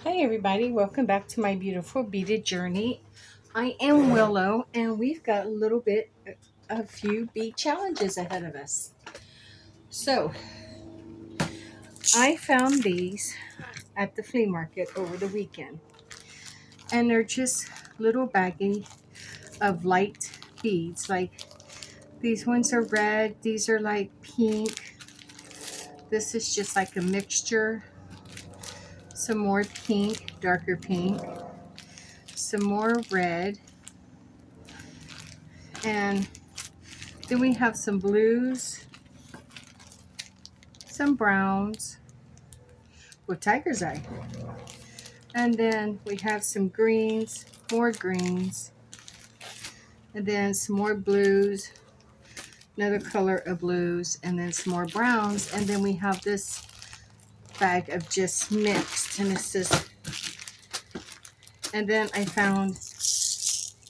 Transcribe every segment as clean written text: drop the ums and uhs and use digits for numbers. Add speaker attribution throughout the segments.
Speaker 1: Hi everybody, welcome back to my beautiful beaded journey. I am Willow and we've got a few bead challenges ahead of us. So I found these at the flea market over the weekend and they're just little baggie of light beads. Like these ones are red, these are like pink. This is just like a mixture. Some more pink, darker pink, some more red, and then we have some blues, some browns with tiger's eye. And then we have some greens, more greens, and then some more blues, another color of blues, and then some more browns. And then we have this bag of just mixed. And then I found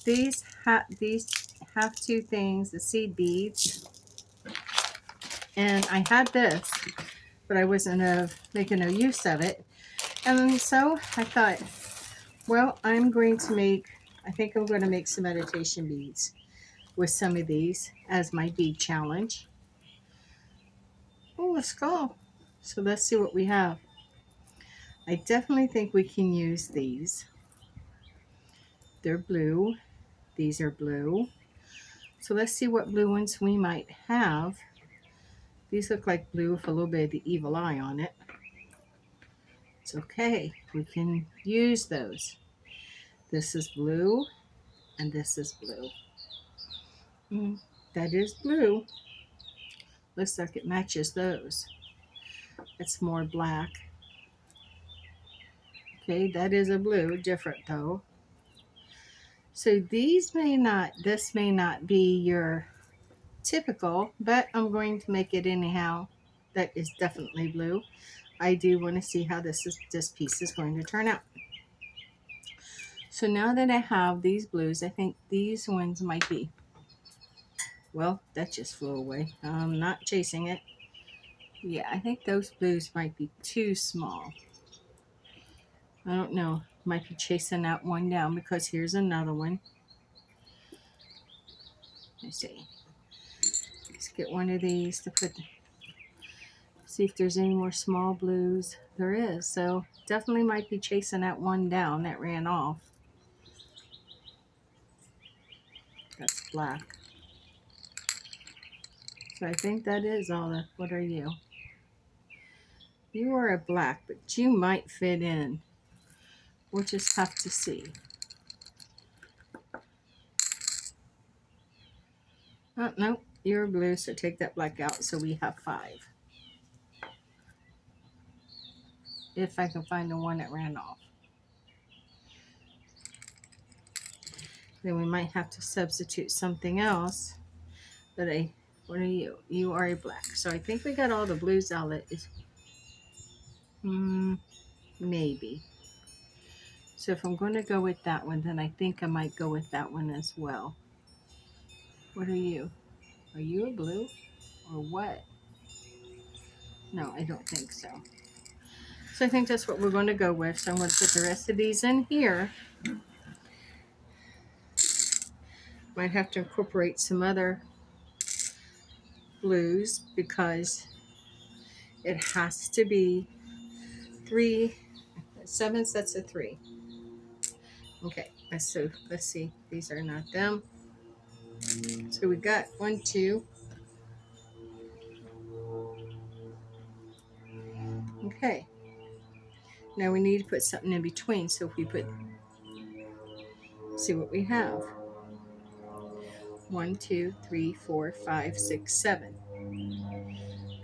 Speaker 1: these have two things, the seed beads. And I had this, but I wasn't making no use of it. And so I thought, well, I think I'm going to make some meditation beads with some of these as my bead challenge. Oh, a skull. So let's see what we have. I definitely think we can use these. They're blue. These are blue. So let's see what blue ones we might have. These look like blue with a little bit of the evil eye on it. It's okay. We can use those. This is blue and this is blue. That is blue. Looks like it matches those. It's more black. Okay, that is a blue, different though. So this may not be your typical, but I'm going to make it anyhow. That is definitely blue. I do want to see how this piece is going to turn out. So now that I have these blues, I think these ones might be, well, that just flew away. I'm not chasing it. Yeah, I think those blues might be too small. I don't know. Might be chasing that one down because here's another one. Let's see. Let's get one of these to see if there's any more small blues. There is. So definitely might be chasing that one down that ran off. That's black. So I think that is all that. What are you? You are a black, but you might fit in. We'll just have to see. Oh, no, you're blue, so take that black out. So we have 5. If I can find the one that ran off. Then we might have to substitute something else. But what are you? You are a black. So I think we got all the blues out. Maybe. So if I'm going to go with that one, then I think I might go with that one as well. What are you? Are you a blue or what? No, I don't think so. So I think that's what we're going to go with. So I'm going to put the rest of these in here. Might have to incorporate some other blues because it has to be 7 sets of 3. Okay, let's see. These are not them. So we got 1, 2. Okay. Now we need to put something in between. So if we see what we have. 1, 2, 3, 4, 5, 6, 7.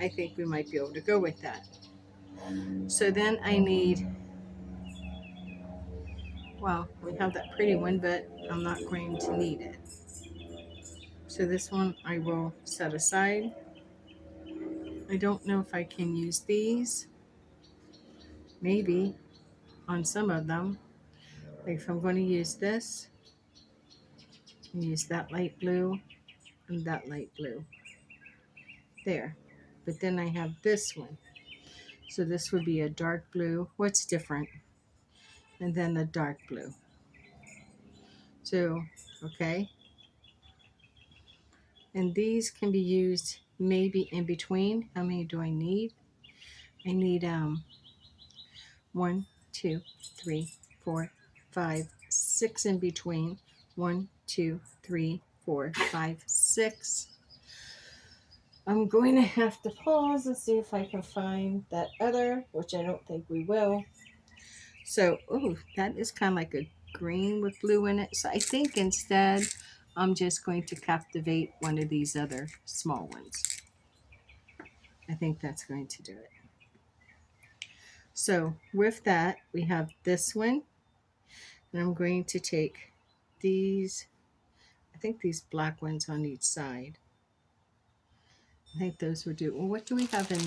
Speaker 1: I think we might be able to go with that. So then I need, well, we have that pretty one, but I'm not going to need it. So this one I will set aside. I don't know if I can use these. Maybe on some of them. Like if I'm going to use this, use that light blue and that light blue. There. But then I have this one. So this would be a dark blue. What's different? and then the dark blue. So, okay. And these can be used maybe in between. How many do I need? I need 1, 2, 3, 4, 5, 6 in between. 1, 2, 3, 4, 5, 6. I'm going to have to pause and see if I can find that other, which I don't think we will. So, oh, that is kind of like a green with blue in it. So I think instead I'm just going to captivate one of these other small ones. I think that's going to do it. So with that, we have this one. And I'm going to take these, I think these black ones on each side. I think those would do. Well, what do we have in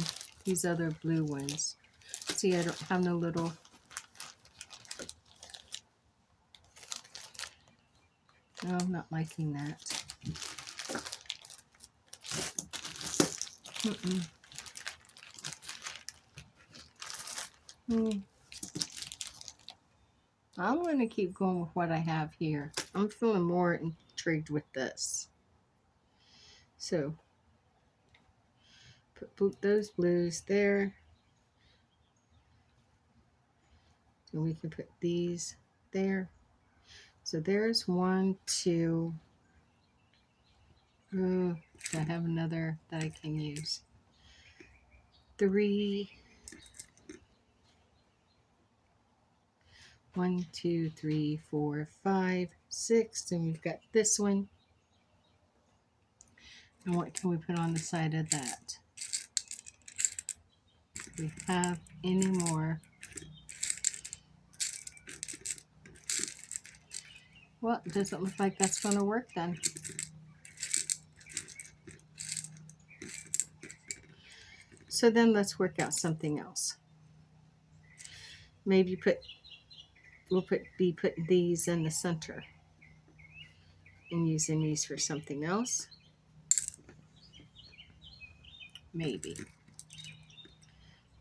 Speaker 1: these other blue ones? See, I don't have no little. No, I'm not liking that. Mm-mm. I'm going to keep going with what I have here. I'm feeling more intrigued with this. So, put those blues there. So we can put these there. So there's 1, 2. Oh, I have another that I can use. 3. 1, 2, 3, 4, 5, 6. And we've got this one. And what can we put on the side of that? Do we have any more? Well, it doesn't look like that's going to work then. So then let's work out something else. Maybe we'll be putting these in the center and using these for something else. Maybe.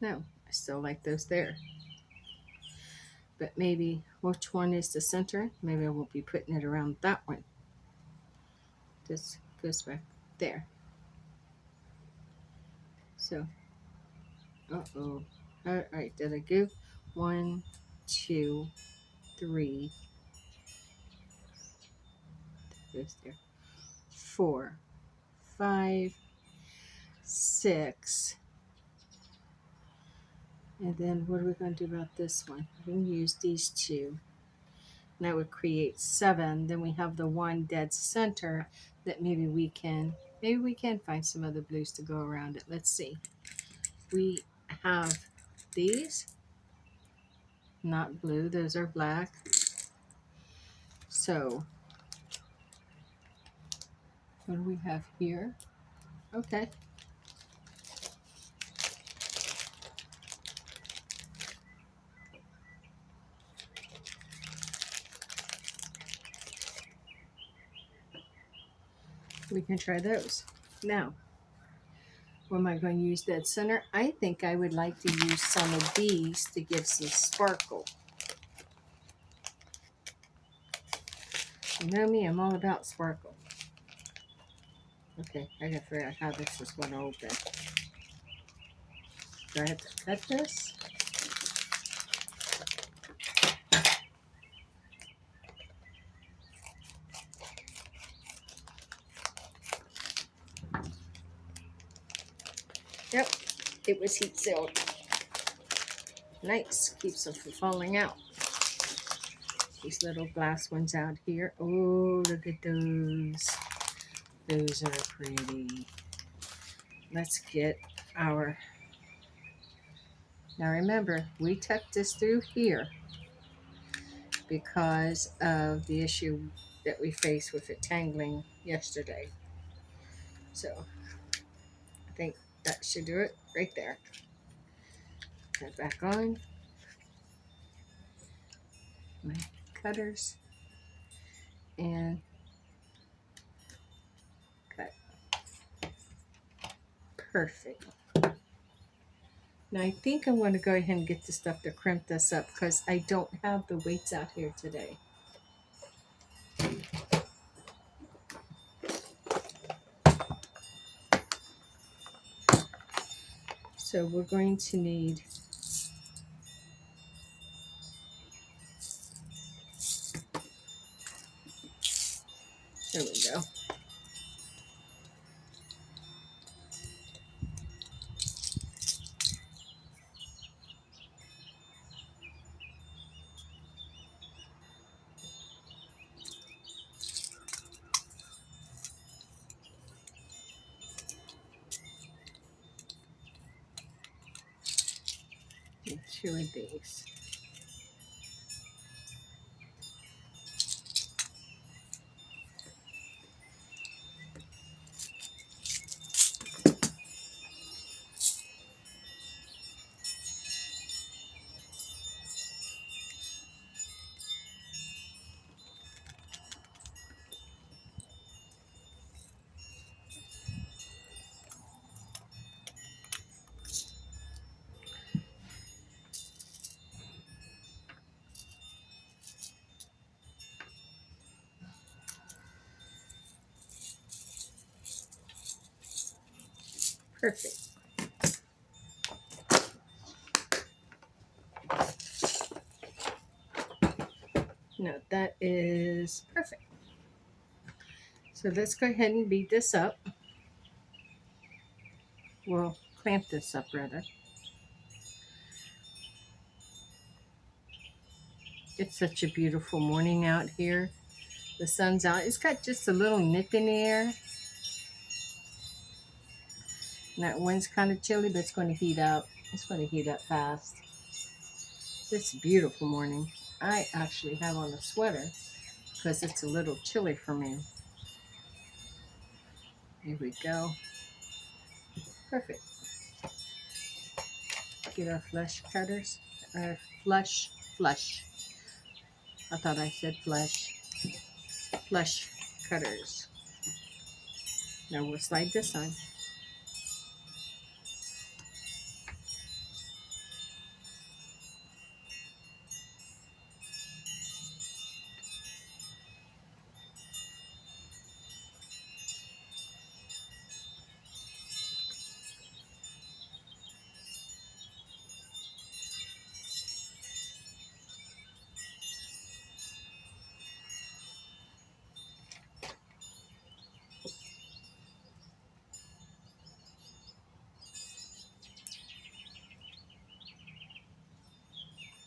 Speaker 1: No, I still like those there. But maybe which one is the center? Maybe I won't be putting it around that one. This goes back there. So, uh-oh. All right, did I go? 1, 2, 3. Goes there. 4, 5, 6. And then what are we going to do about this one? We're going to use these two. And that would create 7. Then we have the one dead center that maybe we can find some other blues to go around it. Let's see. We have these, not blue, those are black. So what do we have here? Okay. We can try those. Now, what am I going to use dead center? I think I would like to use some of these to give some sparkle. You know me, I'm all about sparkle. Okay, I gotta figure out how this is going to open. Do I have to cut this? Yep, it was heat sealed. Nice, keeps them from falling out. These little glass ones out here. Oh, look at those. Those are pretty. Let's get our... Now remember, we tucked this through here because of the issue that we faced with it tangling yesterday. So I think that should do it right there. Put it back on. My cutters and cut. Perfect. Now I think I'm going to go ahead and get the stuff to crimp this up because I don't have the weights out here today. So we're going to need there we go. Get 2 of these. Perfect. No, that is perfect. So let's go ahead and bead this up. Well, clamp this up rather. It's such a beautiful morning out here. The sun's out. It's got just a little nip in the air. And that wind's kind of chilly, but it's going to heat up. It's going to heat up fast. It's a beautiful morning. I actually have on a sweater because it's a little chilly for me. Here we go. Perfect. Get our flush cutters. Our flush. I thought I said flesh. Flush cutters. Now we'll slide this on.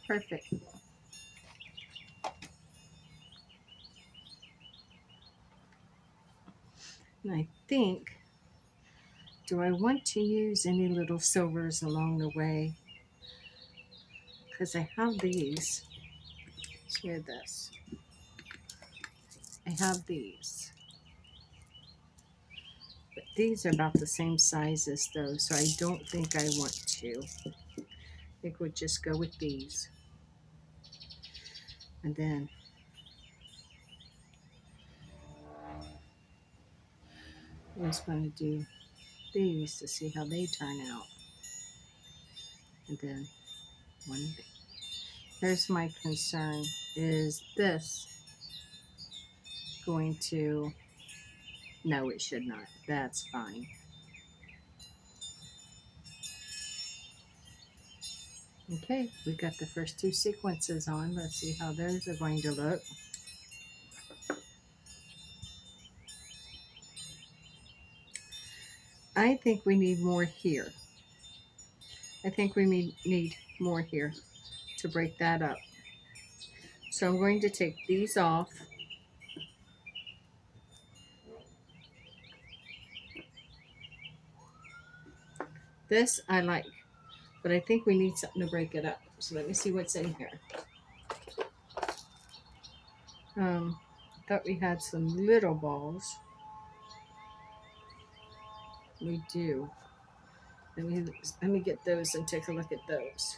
Speaker 1: Perfect. And I think, do I want to use any little silvers along the way? Because I have these. Let's hear this. I have these. But these are about the same size as those, so I don't think I want to. I think we'll just go with these. And then I was going to do these to see how they turn out. And then one thing. Here's my concern. Is this going to... No, it should not. That's fine. Okay, we got the first 2 sequences on. Let's see how those are going to look. I think we need more here. I think we need more here to break that up. So I'm going to take these off. This I like, but I think we need something to break it up. So let me see what's in here. Thought we had some little balls. We do. Let me get those and take a look at those.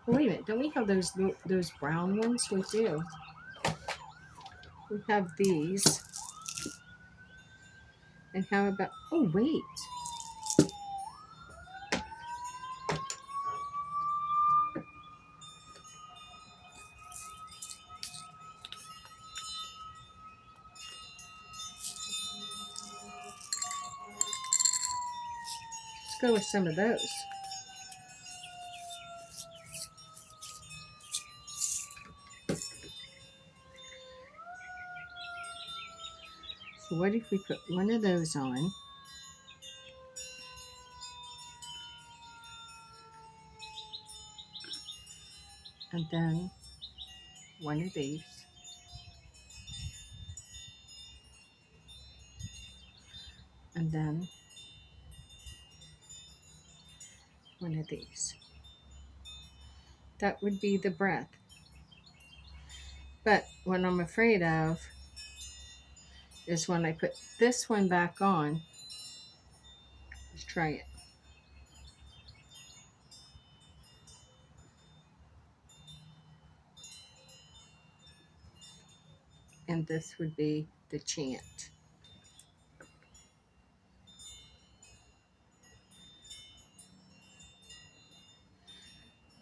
Speaker 1: Oh, wait a minute. Don't we have those brown ones? We do. We have these. And how about... Oh, wait. go with some of those. So what if we put one of those on? And then one of these. And then one of these. That would be the breath. But what I'm afraid of is when I put this one back on, let's try it. And this would be the chant.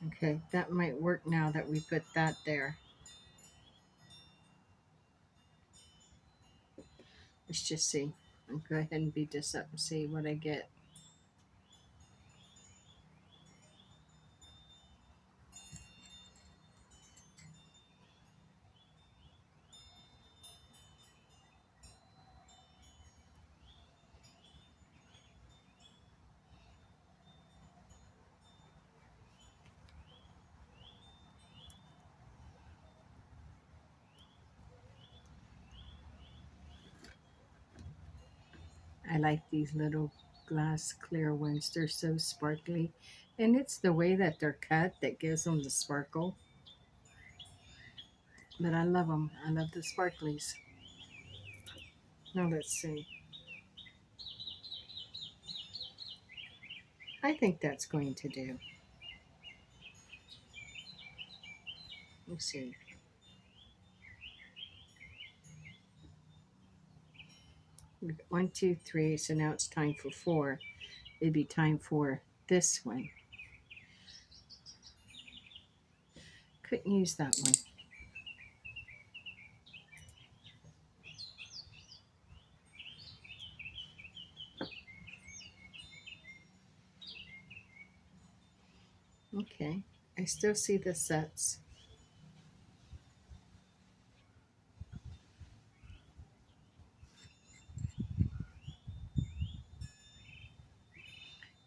Speaker 1: Okay, that might work now that we put that there. Let's just see. I'll go ahead and beat this up and see what I get. I like these little glass clear ones. They're so sparkly. And it's the way that they're cut that gives them the sparkle. But I love them. I love the sparklies. Now let's see. I think that's going to do. Let's see. We've got 1, 2, 3. So now it's time for 4. It'd be time for this one. Couldn't use that one. Okay. I still see the sets.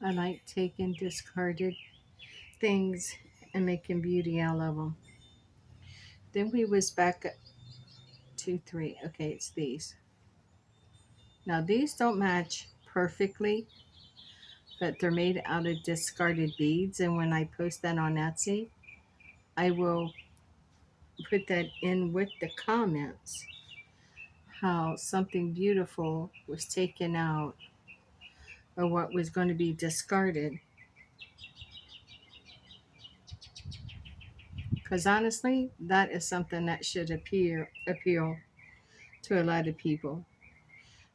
Speaker 1: I like taking discarded things and making beauty out of them. Then we was back at 2, 3. Okay, it's these. Now these don't match perfectly, but they're made out of discarded beads. And when I post that on Etsy, I will put that in with the comments how something beautiful was taken out or what was going to be discarded. Because honestly, that is something that should appeal to a lot of people.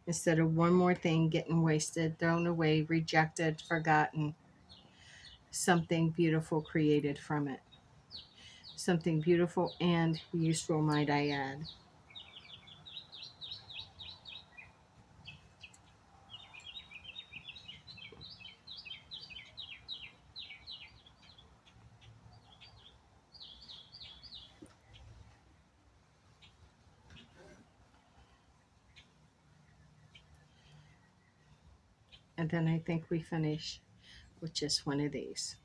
Speaker 1: Instead of one more thing getting wasted, thrown away, rejected, forgotten, something beautiful created from it. Something beautiful and useful, might I add. And then I think we finish with just one of these.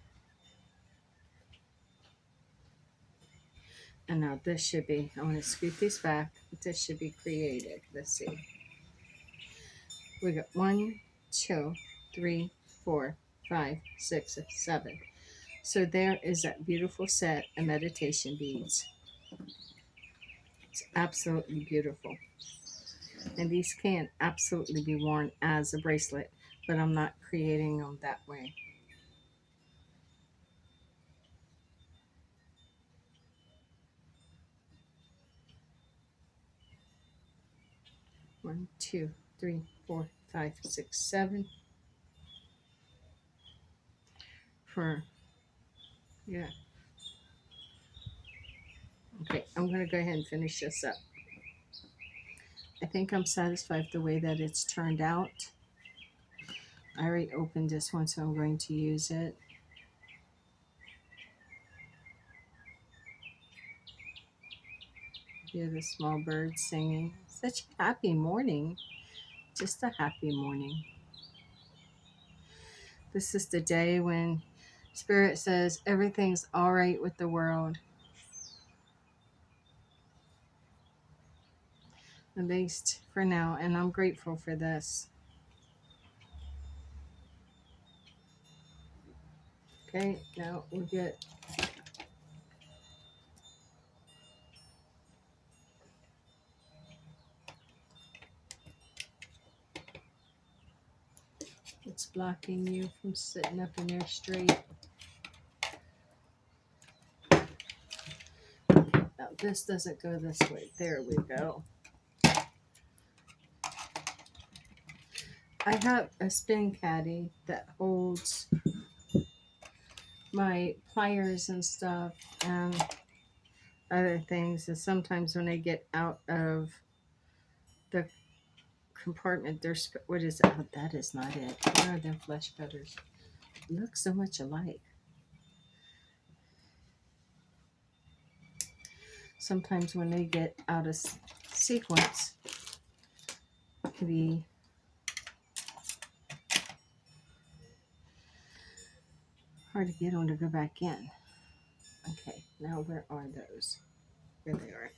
Speaker 1: And now this should be, I want to scoot these back. This should be created. Let's see. We got 1, 2, 3, 4, 5, 6, 7. So there is that beautiful set of meditation beads. It's absolutely beautiful. And these can absolutely be worn as a bracelet, but I'm not creating them that way. One, two, three, 4, 5, 6, 7. For, yeah. Okay, I'm going to go ahead and finish this up. I think I'm satisfied with the way that it's turned out. I already opened this one, so I'm going to use it. Hear the small birds singing. Such a happy morning. Just a happy morning. This is the day when Spirit says everything's all right with the world. At least for now, and I'm grateful for this. Okay, now we'll get it's blocking you from sitting up in there straight. Now this doesn't go this way. There we go. I have a spin caddy that holds my pliers and stuff and other things. And sometimes when I get out of the compartment, there's what is it? Oh, that is not it. Where are them flesh cutters? Look so much alike. Sometimes when they get out of sequence, it can be hard to get them to go back in. Okay, now where are those? Here they are.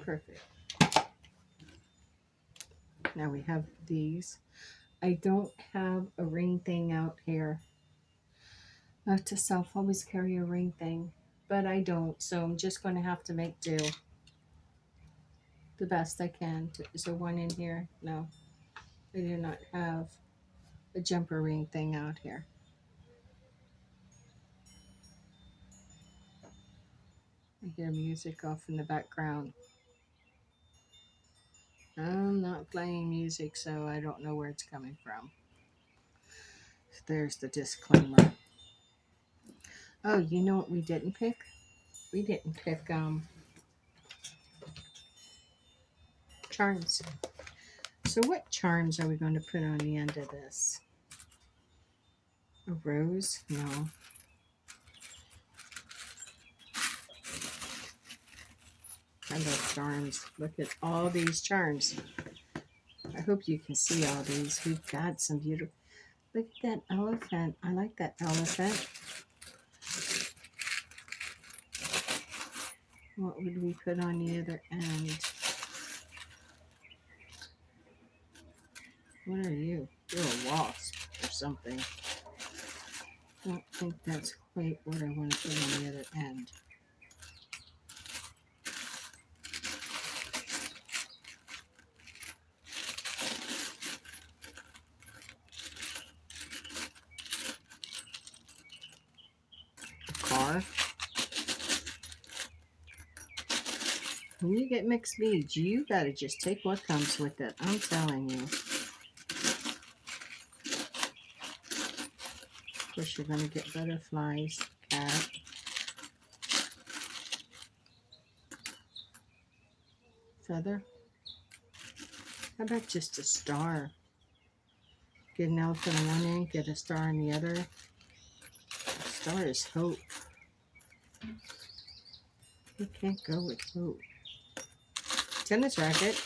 Speaker 1: Perfect. Now we have these. I don't have a ring thing out here. Not to self always carry a ring thing, but I don't, so I'm just going to have to make do the best I can. Is there one in here? No, I do not have a jumper ring thing out here. I hear music off in the background. I'm not playing music, so I don't know where it's coming from. So there's the disclaimer. Oh, you know what we didn't pick? We didn't pick charms. So what charms are we going to put on the end of this? A rose? No. I love charms. Look at all these charms. I hope you can see all these. We've got some beautiful. Look at that elephant. I like that elephant. What would we put on the other end? What are you? You're a wasp or something. I don't think that's quite what I want to put on the other end. Car. When you get mixed beads, you gotta just take what comes with it. I'm telling you. Of course, you're gonna get butterflies, cat, feather. How about just a star? Get an elephant on one end, get a star on the other. A star is hope. You can't go with hope. Tennis racket.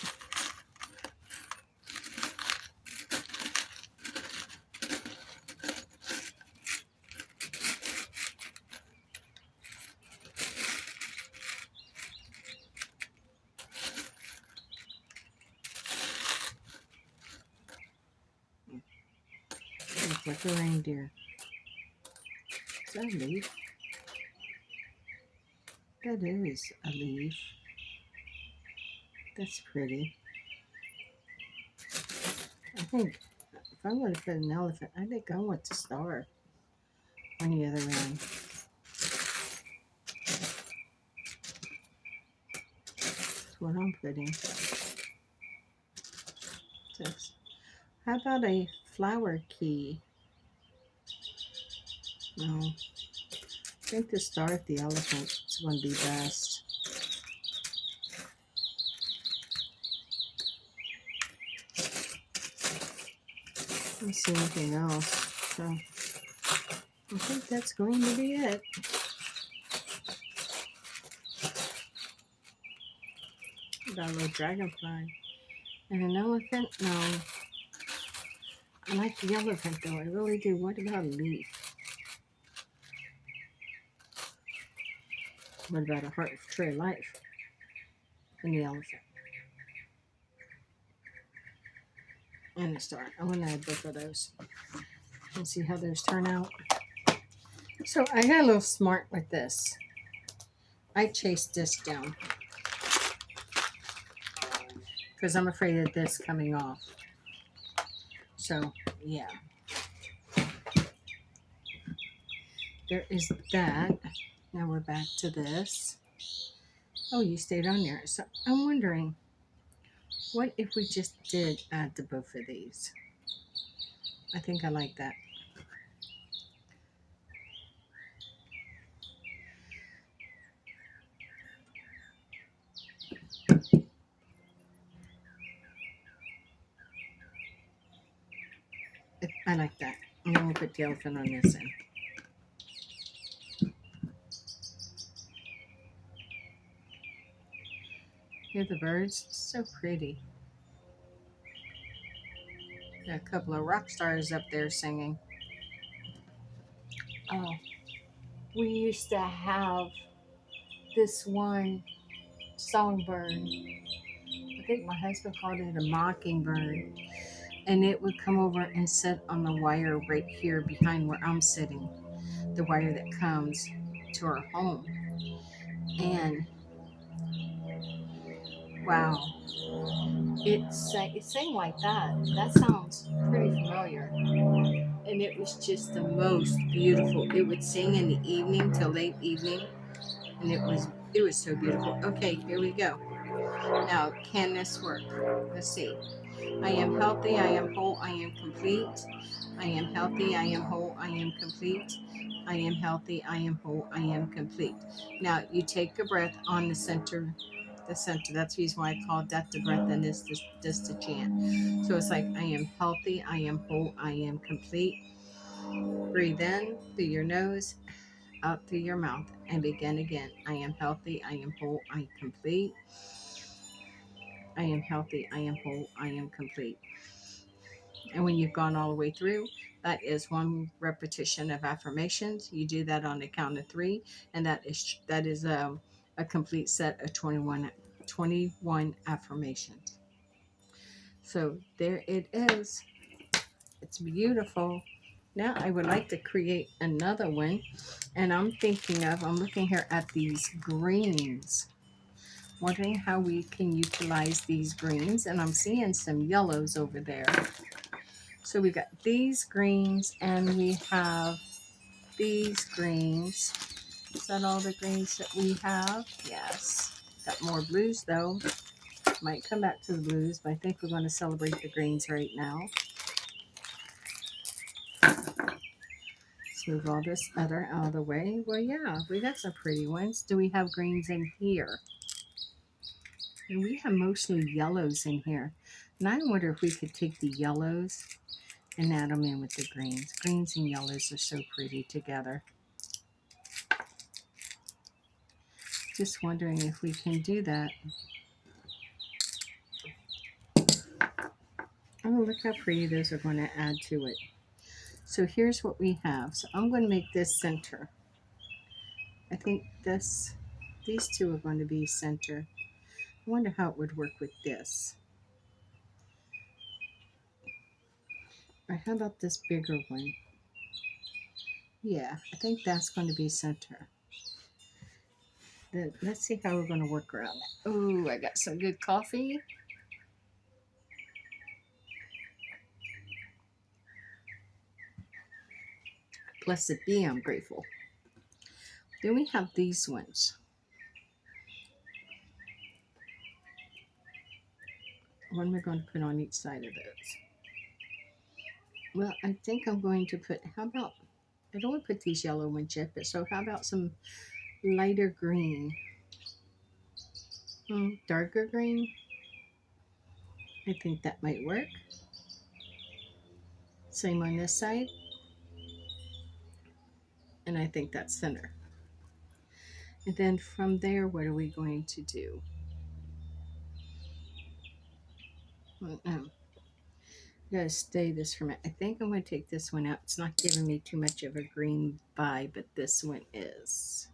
Speaker 1: Looks like a reindeer. Is that a leaf? That is a leaf. That's pretty. I think if I'm going to put an elephant, I think I want the star on the other end. That's what I'm putting. How about a flower key? No. think to start the elephant is going to be best. I don't see anything else. So I think that's going to be it. Got a little dragonfly. And an elephant? No. I like the elephant though. I really do. What about a leaf? What about a heart tree of life? And the elephant. And the star. I want to add both of those. And see how those turn out. So I got a little smart with this. I chased this down. Because I'm afraid of this coming off. So, yeah. There is that. Now we're back to this. Oh, you stayed on there. So I'm wondering, what if we just did add to both of these? I think I like that. I like that. And then we'll put the elephant on this end. Hear the birds? So pretty. Got a couple of rock stars up there singing. Oh, we used to have this one songbird. I think my husband called it a mockingbird. And it would come over and sit on the wire right here behind where I'm sitting. The wire that comes to our home. And wow, it sang like that. That sounds pretty familiar. And it was just the most beautiful. It would sing in the evening till late evening, and it was so beautiful. Okay, here we go. Now, can this work? Let's see. I am healthy, I am whole, I am complete. I am healthy, I am whole, I am complete. I am healthy, I am whole, I am complete. Now, you take a breath on the center. The center. That's the reason why I called that the breath and this the chant. So it's like, I am healthy, I am whole, I am complete. Breathe in through your nose, out through your mouth, and begin again. I am healthy, I am whole, I am complete. I am healthy, I am whole, I am complete. And when you've gone all the way through, that is one repetition of affirmations. You do that on the count of 3, and that is a complete set of 21 affirmations. So there it is. It's beautiful. Now I would like to create another one, and I'm looking here at these greens, wondering how we can utilize these greens, and I'm seeing some yellows over there. So we got these greens and we have these greens. Is that all the greens that we have? Yes. Got more blues though. Might come back to the blues, but I think we're going to celebrate the greens right now. Let's move all this other out of the way. Well, yeah, we got some pretty ones. Do we have greens in here? And we have mostly yellows in here. And I wonder if we could take the yellows and add them in with the greens. Greens and yellows are so pretty together. Just wondering if we can do that. Oh, look how pretty those are going to add to it. So here's what we have. So I'm going to make this center. I think these two are going to be center. I wonder how it would work with this. Or how about this bigger one? Yeah, I think that's going to be center. Then let's see how we're going to work around that. Oh, I got some good coffee. Blessed be, I'm grateful. Then we have these ones. What am I going to put on each side of those? Well, I think I'm going to put, how about I don't want to put these yellow ones yet, but so how about some lighter green? Darker green? I think that might work. Same on this side. And I think that's center. And then from there, what are we going to do? I'm going to stay this for a minute. I think I'm going to take this one out. It's not giving me too much of a green vibe, but this one is.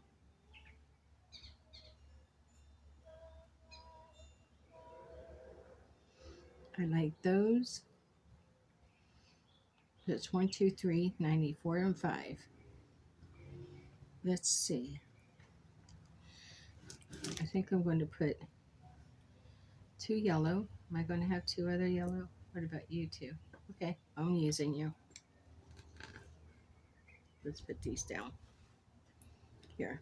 Speaker 1: I like those. That's 1, 2, 3, 94, and 5. Let's see. I think I'm going to put 2 yellow. Am I going to have 2 other yellow? What about you two? Okay, I'm using you. Let's put these down here.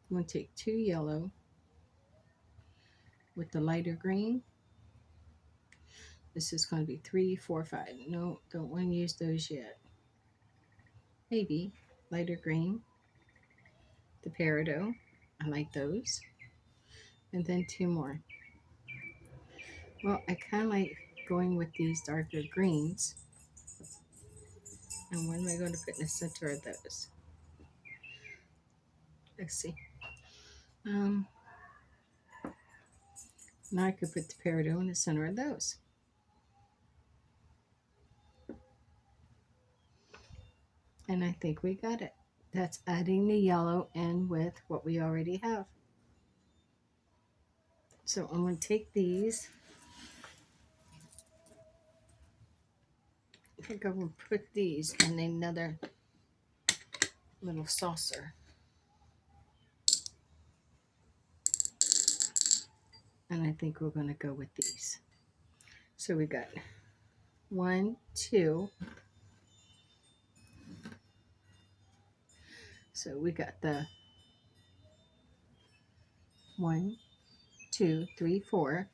Speaker 1: I'm going to take 2 yellow with the lighter green. This is going to be 3, 4, 5. No, don't want to use those yet. Maybe lighter green, the peridot. I like those. And then 2 more. Well, I kind of like going with these darker greens. And what am I going to put in the center of those? Let's see. Now I could put the peridot in the center of those. And I think we got it. That's adding the yellow in with what we already have. So I'm going to take these. I think I'm going to put these in another little saucer. And I think we're going to go with these. So we got 1, 2. So we got the 1, 2, 3, 4,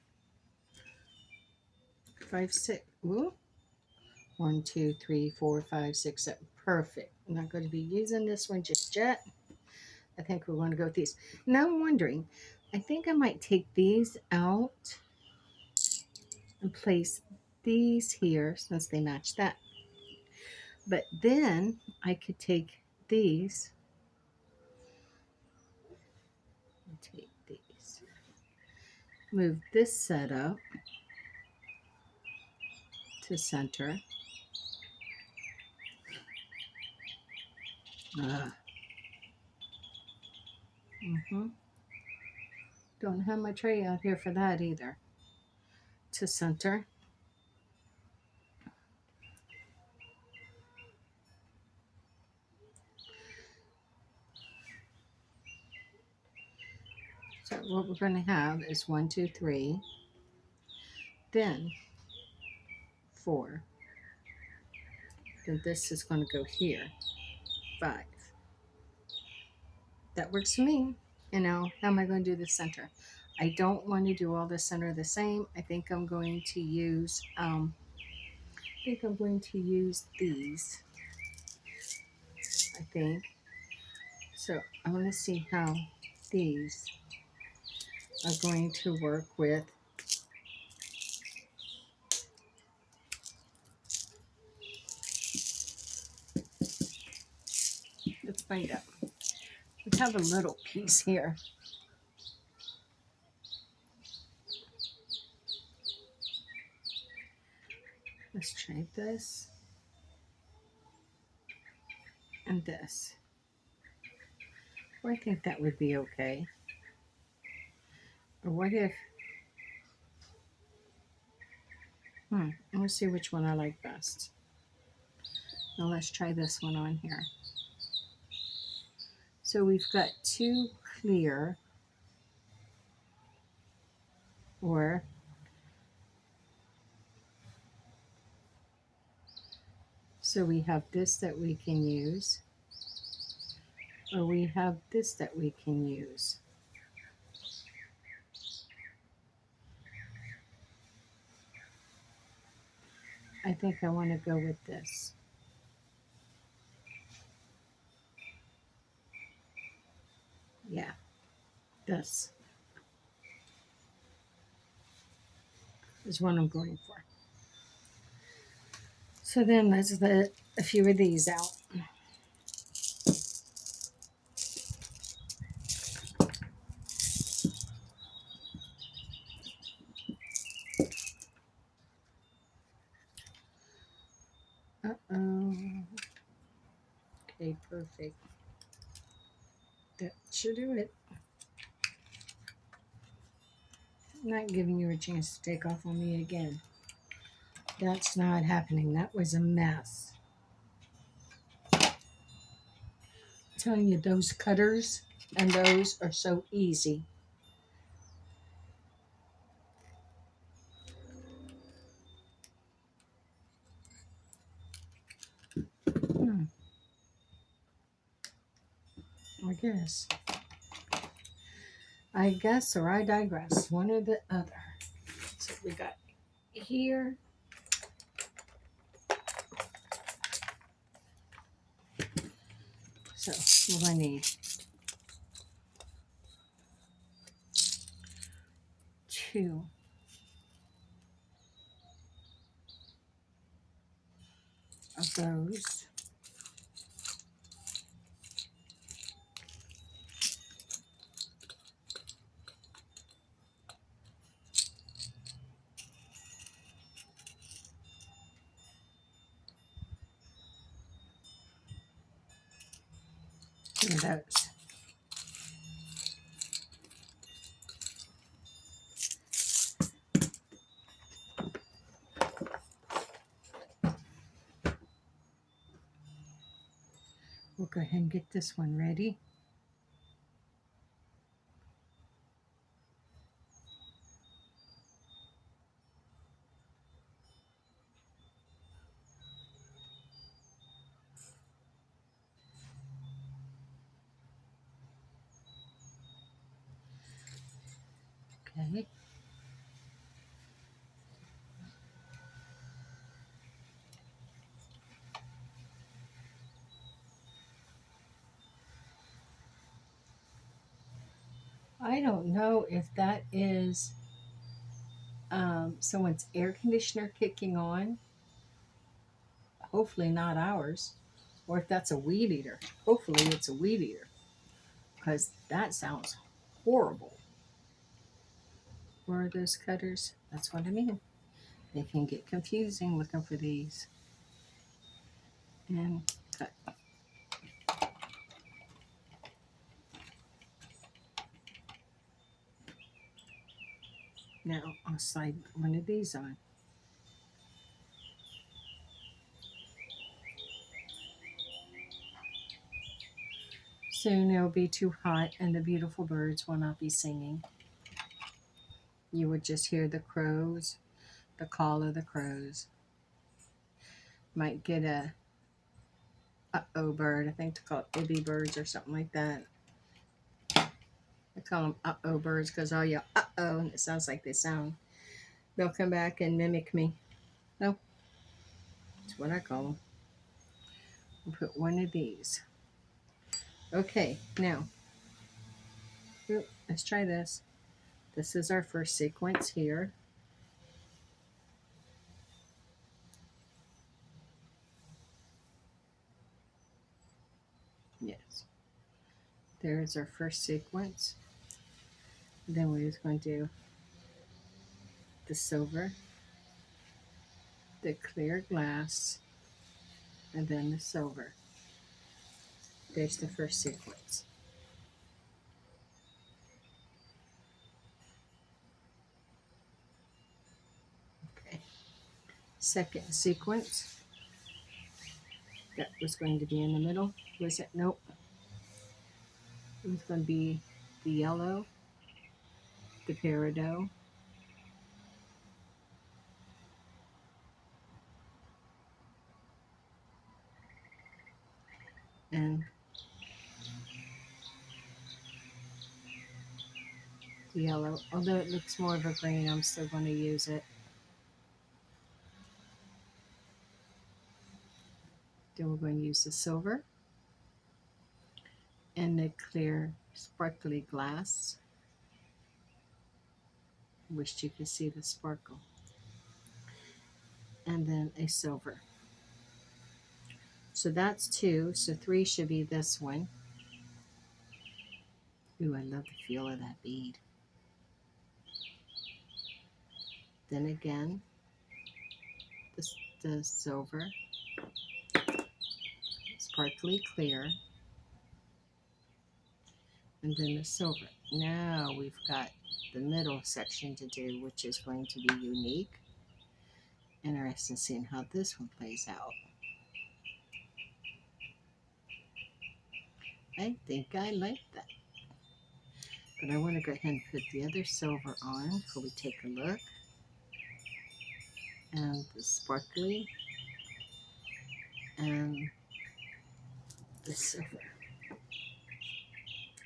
Speaker 1: 5, 6. Ooh. 1, 2, 3, 4, 5, 6, 7. Perfect. I'm not going to be using this one just yet. I think we're going to go with these. Now I'm wondering, I think I might take these out and place these here since they match that. But then I could take these and take these. Move this set up to center. Don't have my tray out here for that either. To center. So what we're going to have is 1, 2, 3, then 4. Then this is going to go here. 5. That works for me. And now, how am I going to do the center? I don't want to do all the center the same. I think I'm going to use these. I think. So I want to see how these are going to work with let's find out. We have a little piece here. Let's try this and this. Well, I think that would be okay. Or what if, I'm going to see which one I like best. Now let's try this one on here. So we've got 2 clear, or so we have this that we can use, or we have this that we can use. I think I want to go with this. Yeah, this is what I'm going for. So then let's let a few of these out. Uh-oh. Okay, perfect. That should do it. I'm not giving you a chance to take off on me again. That's not happening. That was a mess. I'm telling you, those cutters and those are so easy. Hmm, I guess. I guess, or I digress. One or the other. So we got here. So what do I need? 2 of those. Two of those. We'll go ahead and get this one ready. Okay. I don't know if that is someone's air conditioner kicking on. Hopefully not ours. Or if that's a weed eater. Hopefully it's a weed eater. Because that sounds horrible. Where are those cutters? That's what I mean. They can get confusing looking for these. And cut. Now I'll slide one of these on. Soon it'll be too hot and the beautiful birds will not be singing. You would just hear the crows, the call of the crows. Might get a uh-oh bird. I think they call it ibby birds or something like that. I call them uh-oh birds because all you uh-oh and it sounds like they sound. They'll come back and mimic me. No, that's what I call them. I'll put one of these. Okay, now, let's try this. This is our first sequence here. Yes. There's our first sequence. Then we're just going to do the silver, the clear glass, and then the silver. There's the first sequence. Okay. Second sequence. That was going to be in the middle. Was it? Nope. It was going to be the yellow, the peridot, and the yellow. Although it looks more of a green, I'm still going to use it. Then we're going to use the silver. in the clear sparkly glass. Wished you could see the sparkle. And then a silver. So that's two. So three should be this one. Ooh, I love the feel of that bead. Then again, this the silver, sparkly clear, and then the silver. Now we've got the middle section to do, which is going to be unique. Interesting seeing how this one plays out. I think I like that. But I want to go ahead and put the other silver on before we take a look. And the sparkly and the silver.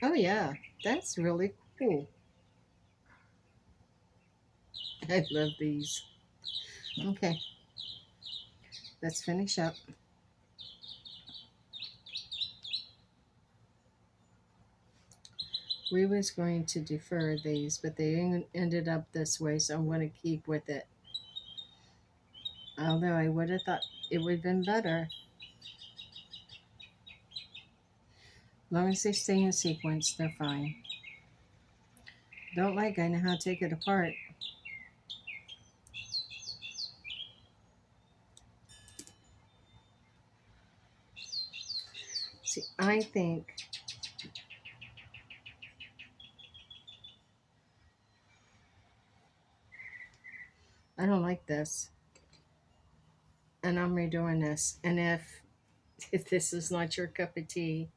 Speaker 1: Oh yeah, that's really cool. I love these. Okay, let's finish up. We was going to defer these, but they ended up this way, so I'm going to keep with it. Although I would have thought it would have been better. As long as they stay in sequence, they're fine. Don't like, I know how to take it apart. See, I think I don't like this. And I'm redoing this. And if this is not your cup of tea,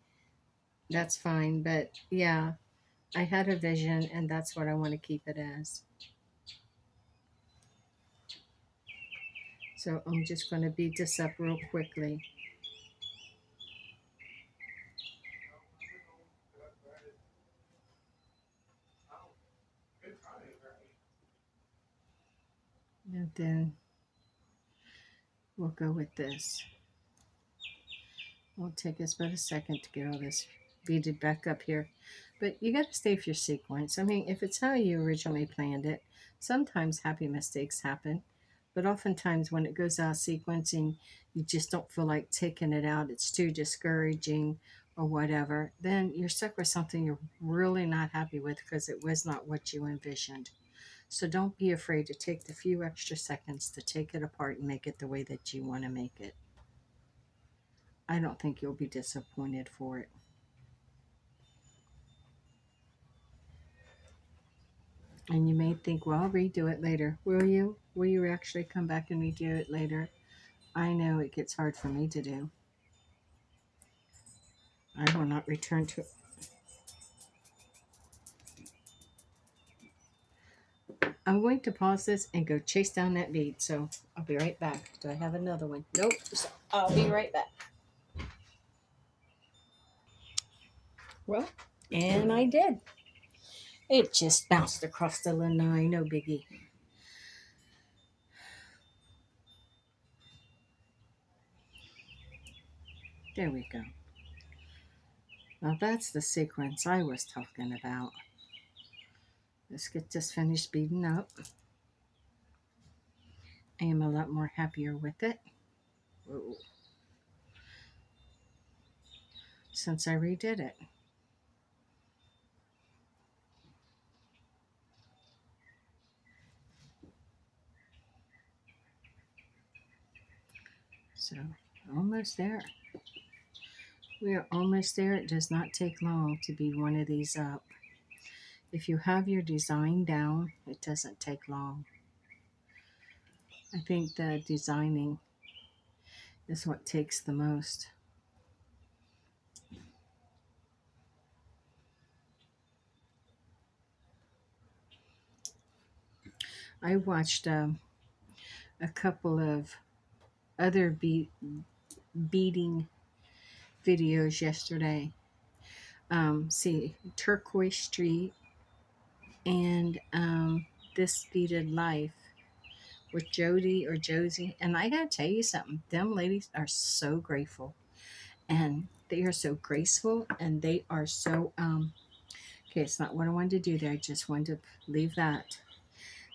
Speaker 1: that's fine. But yeah, I had a vision and that's what I want to keep it as. So I'm just going to beat this up real quickly. And then we'll go with this. It'll take us about a second to get all this beaded back up here. But you got to stay with your sequence. I mean, if it's how you originally planned it, sometimes happy mistakes happen. But oftentimes when it goes out sequencing, you just don't feel like taking it out. It's too discouraging or whatever. Then you're stuck with something you're really not happy with because it was not what you envisioned. So don't be afraid to take the few extra seconds to take it apart and make it the way that you want to make it. I don't think you'll be disappointed for it. And you may think, well, I'll redo it later. Will you? Will you actually come back and redo it later? I know it gets hard for me to do. I will not return to it. I'm going to pause this and go chase down that bead. So I'll be right back. Do I have another one? Nope. So I'll be right back. Well, and I did. It just bounced across the lanai. No biggie. There we go. Now that's the sequence I was talking about. Let's get this finished beading up. I am a lot more happier with it. Whoa. Since I redid it. So almost there. We are almost there. It does not take long to bead one of these up. If you have your design down, it doesn't take long. I think the designing is what takes the most. I watched a couple of other beading videos yesterday. See, Turquoise Street and This Beaded Life with Jody or Josie. And I gotta tell you something, them ladies are so grateful. and they are so graceful, and they are so okay, it's not what I wanted to do there. I just wanted to leave that.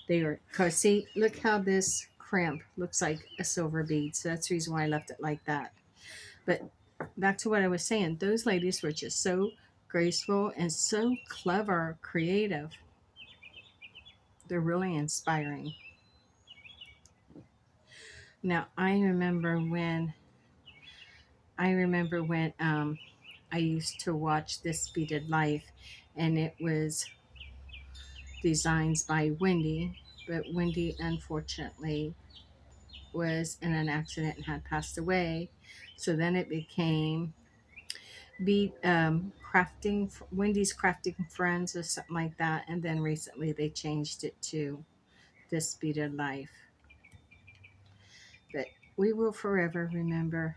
Speaker 1: They are, because see, look how this crimp looks like a silver bead. So that's the reason why I left it like that. But back to what I was saying, those ladies were just so graceful and so clever, creative. They're really inspiring. Now I remember when I used to watch This Beaded Life, and it was designs by Wendy, but Wendy unfortunately was in an accident and had passed away. So then it became crafting, Wendy's Crafting Friends or something like that, and then recently they changed it to This Beaded Life. But we will forever remember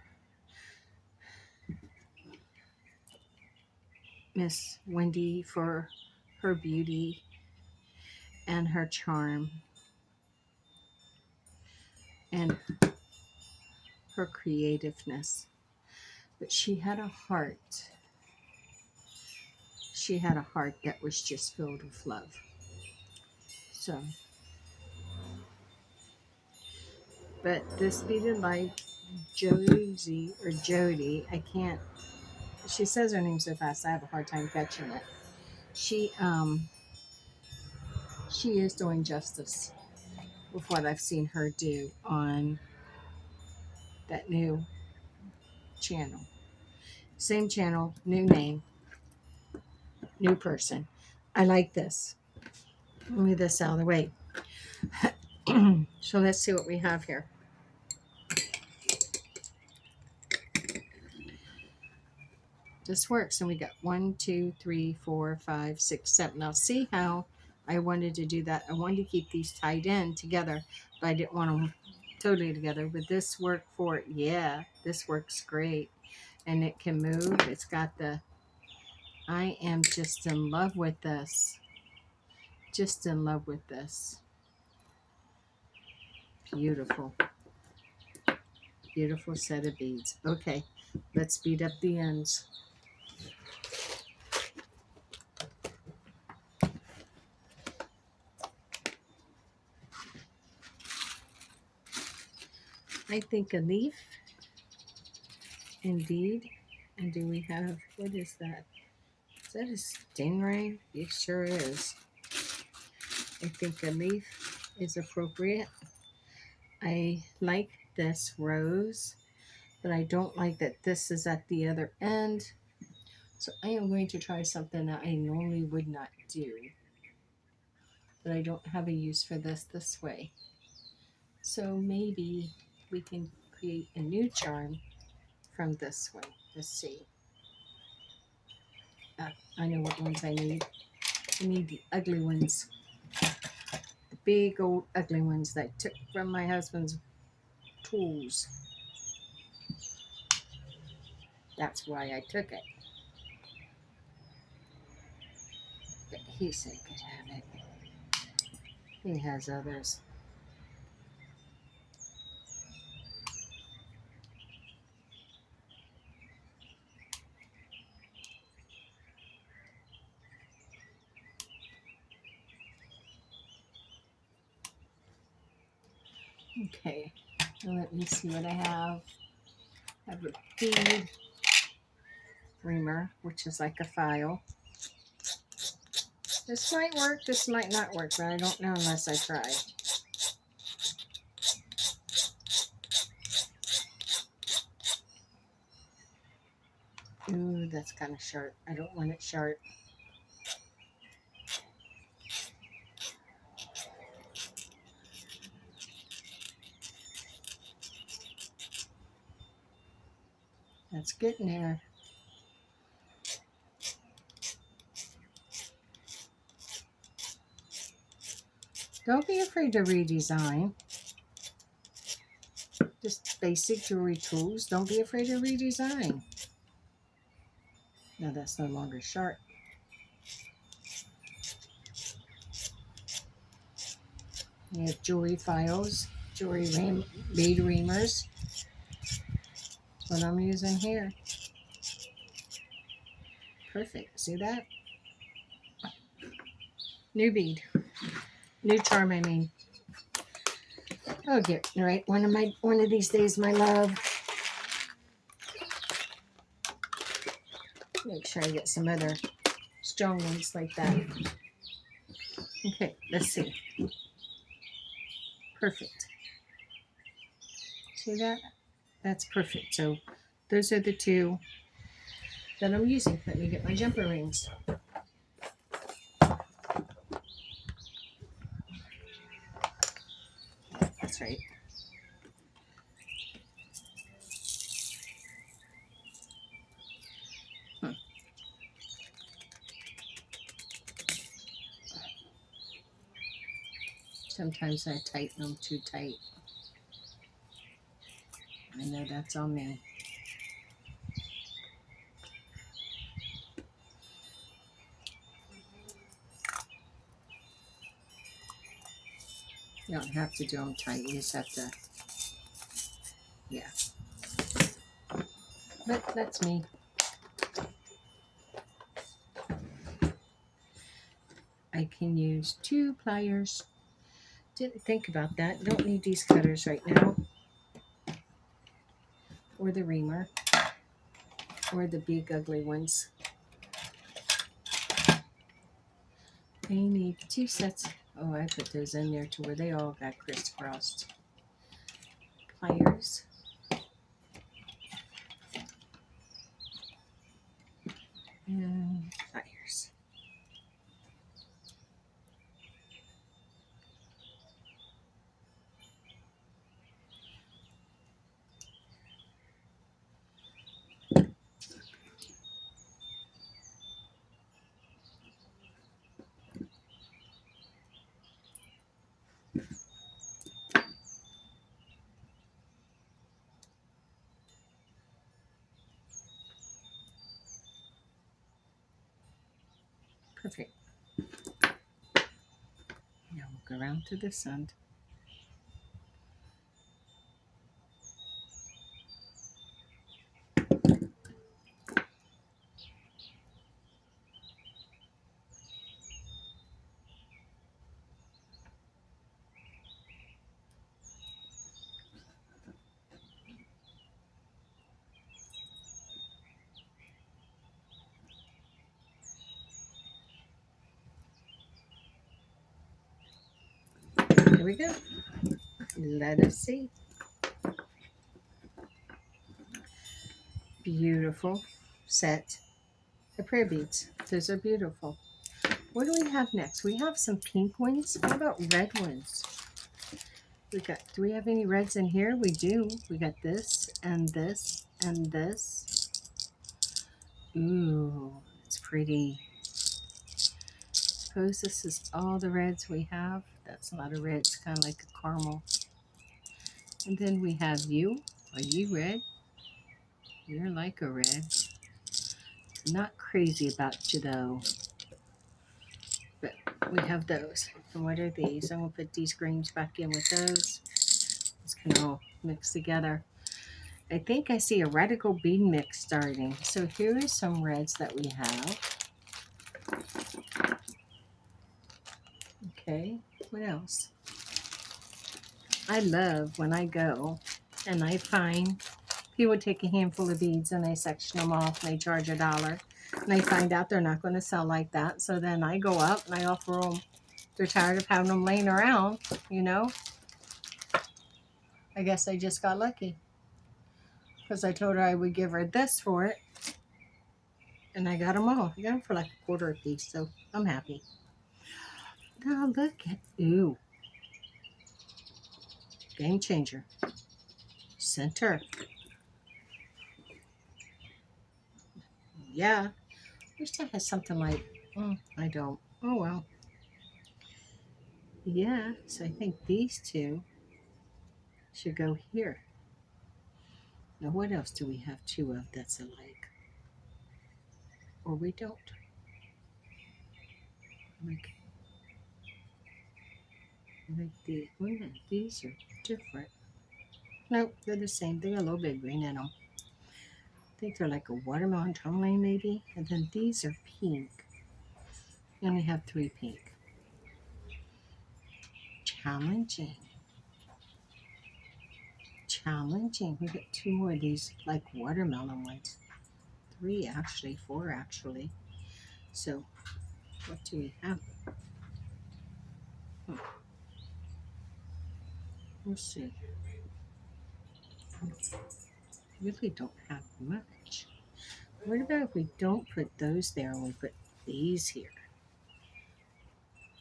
Speaker 1: Miss Wendy for her beauty and her charm and her creativeness. But she had a heart. She had a heart that was just filled with love. So, but This Beaded Life, Josie or Jody, I can't. She says her name so fast, I have a hard time catching it. She um she is doing justice with what I've seen her do on that new channel. Same channel, new name, new person. I like this. Move this out of the way. So let's see what we have here. This works, and we got 1, 2, 3, 4, 5, 6, 7. Now see how I wanted to do that. I wanted to keep these tied in together, but I didn't want them totally together. But this worked for it. Yeah, this works great, and it can move. It's got the, I am just in love with this. Just in love with this. Beautiful. Beautiful set of beads. Okay, let's bead up the ends. I think a leaf, indeed. And do we have, what is that? Is that a stingray? It sure is. I think a leaf is appropriate. I like this rose, but I don't like that this is at the other end. So I am going to try something that I normally would not do, but I don't have a use for this way. So maybe we can create a new charm from this one. Let's see. I know what ones I need. I need the ugly ones. The big old ugly ones that I took from my husband's tools. That's why I took it. But he said he could have it. He has others. Okay, now let me see what I have. I have a bead reamer, which is like a file. This might work, this might not work, but I don't know unless I try. Ooh, that's kind of sharp. I don't want it sharp. That's getting there. Don't be afraid to redesign. Just basic jewelry tools. Don't be afraid to redesign. Now that's no longer sharp. We have jewelry files, bead reamers. what I'm using here. Perfect. See that? New bead. New charm, I mean. I'll get right one of these days, my love. Make sure I get some other strong ones like that. Okay, let's see. Perfect. See that? That's perfect. So those are the two that I'm using. Let me get my jumper rings. That's right. Sometimes I tighten them too tight. I know that's on me. You don't have to do them tight. You just have to, yeah. But that's me. I can use 2 pliers. Didn't think about that. Don't need these cutters right now. Or the reamer. Or the big ugly ones. I need 2 sets. Oh, I put those in there to where they all got crisscrossed. Pliers. And pliers. Perfect. Now we'll go around to this end. Here we go. Let us see. Beautiful set of prayer beads. Those are beautiful. What do we have next? We have some pink ones. What about red ones? Do we have any reds in here? We do. We got this and this and this. Ooh, it's pretty. Suppose this is all the reds we have. That's not a red. It's kind of like a caramel. And then we have you. Are you red? You're like a red. Not crazy about you though. But we have those. And what are these? I'm going to put these greens back in with those. It's going to all mix together. I think I see a radical bead mix starting. So here are some reds that we have. Okay, what else? I love when I go and I find people take a handful of beads and they section them off and they charge $1. And I find out they're not going to sell like that. So then I go up and I offer them. They're tired of having them laying around, you know. I guess I just got lucky. Because I told her I would give her this for it. And I got them all. I got them for like a quarter a piece. So I'm happy. Now look at, ooh. Game changer. Center. Yeah. Wish I had something like, I don't. Oh well. Yeah. So I think these two should go here. Now what else do we have 2 of that's alike? Or we don't. Like these are different. Nope, they're the same. They got a little bit green in them. think they're like a watermelon tourmaline maybe. And then these are pink. We only have 3 pink. Challenging. Challenging. We got 2 more of these like watermelon ones. 3 actually, 4 actually. So what do we have? Let's see. Really don't have much. What about if we don't put those there and we put these here?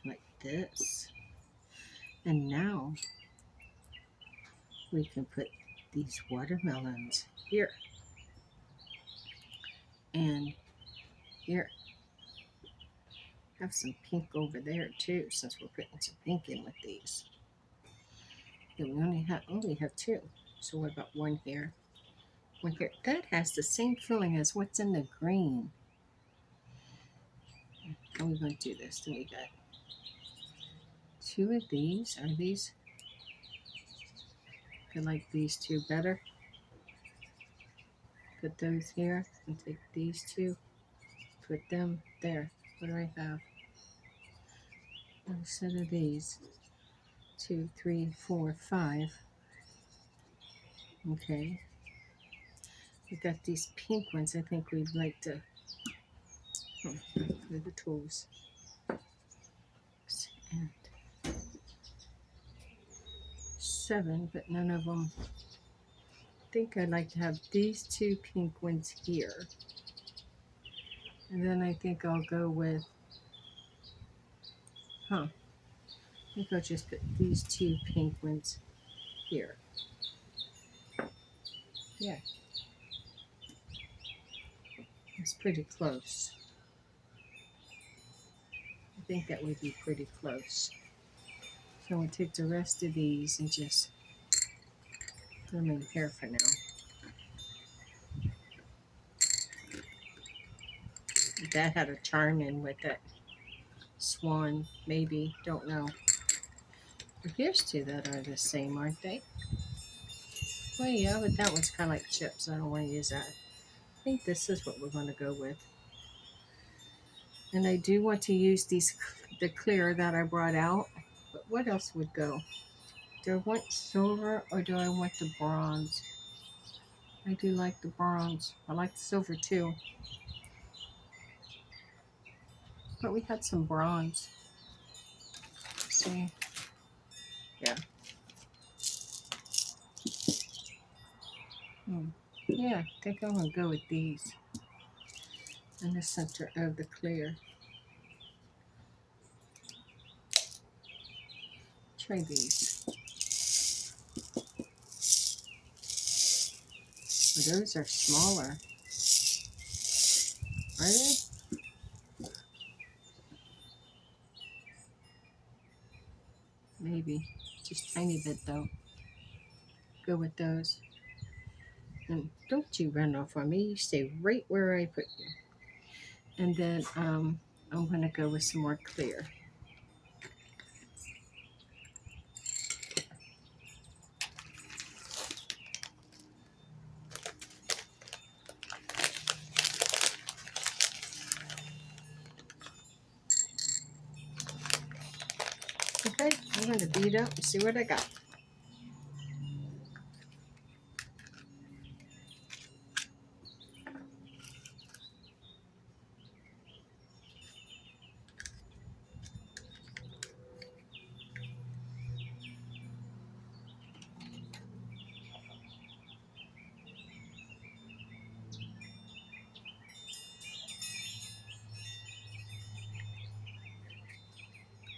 Speaker 1: Like this. And now we can put these watermelons here and here. Have some pink over there too, since we're putting some pink in with these. And we only have 2. So what about 1 here? 1 here. That has the same feeling as what's in the green. How are we going to do this? Then we got 2 of these. Are these? I like these 2 better. Put those here and take these 2. Put them there. What do I have? A set of these. 2, 3, 4, 5. Okay. We got these pink ones. I think we'd like to. With the tools. And 7, but none of them. I think I'd like to have these 2 pink ones here. And then I think I'll go with, I think I'll just put these 2 pink ones here. Yeah. It's pretty close. I think that would be pretty close. So we'll take the rest of these and just put them in here for now. That had a charm in with it. Swan, maybe, don't know. Here's 2 that are the same, aren't they? Well, yeah, but that one's kind of like chips. I don't want to use that. I think this is what we're going to go with. And I do want to use the clear that I brought out. But what else would go? Do I want silver or do I want the bronze? I do like the bronze. I like the silver too. But we had some bronze. See? Yeah. Yeah, I think I'm going to go with these in the center of the clear. Try these. Well, those are smaller. Are they? Maybe. Just tiny bit though. Go with those. And don't you run off on me. You stay right where I put you. And then I'm going to go with some more clear. Okay, I'm going to bead up and see what I got.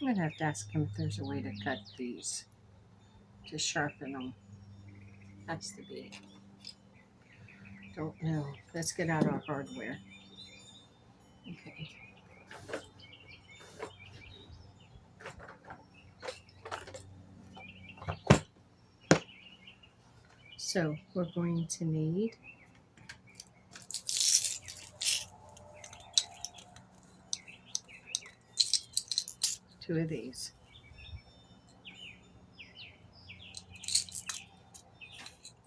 Speaker 1: I'm going to have to ask him if there's a way to cut these, to sharpen them. Has to be. Don't know. Let's get out our hardware. Okay. So we're going to need 2 of these.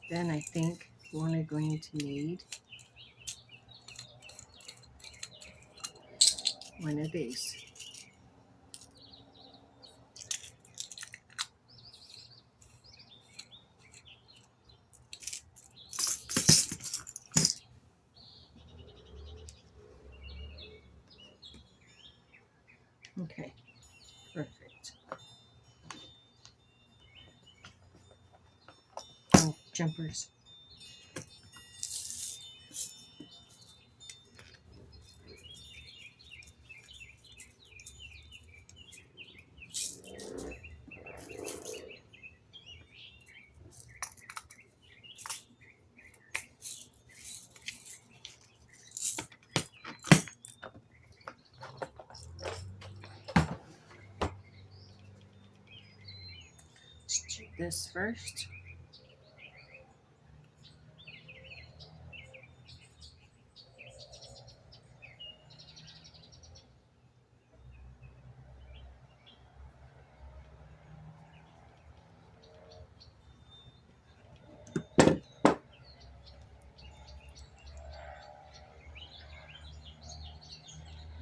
Speaker 1: Then I think we're only going to need one of these. Okay, perfect. Oh, jumpers. Let's do this first.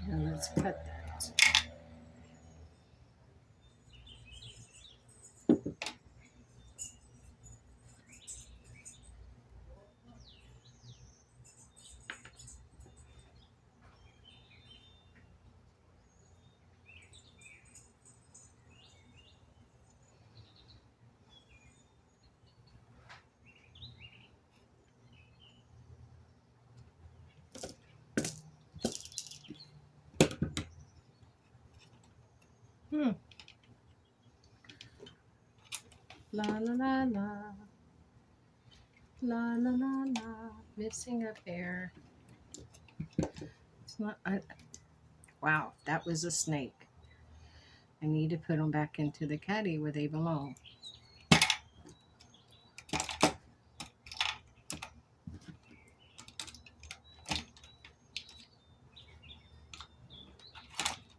Speaker 1: Now let's cut that. La la la la. La la la la. Missing a pair. It's not. Wow, that was a snake. I need to put them back into the caddy where they belong.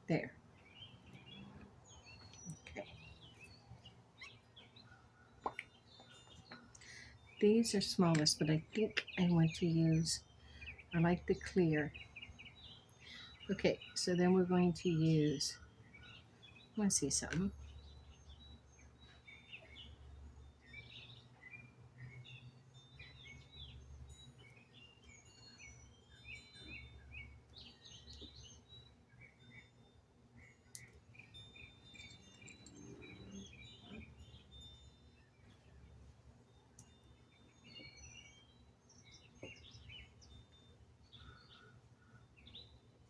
Speaker 1: There. Okay. These are smallest, but I think I want to use, I like the clear. Okay, so then we're going to use, I want to see something.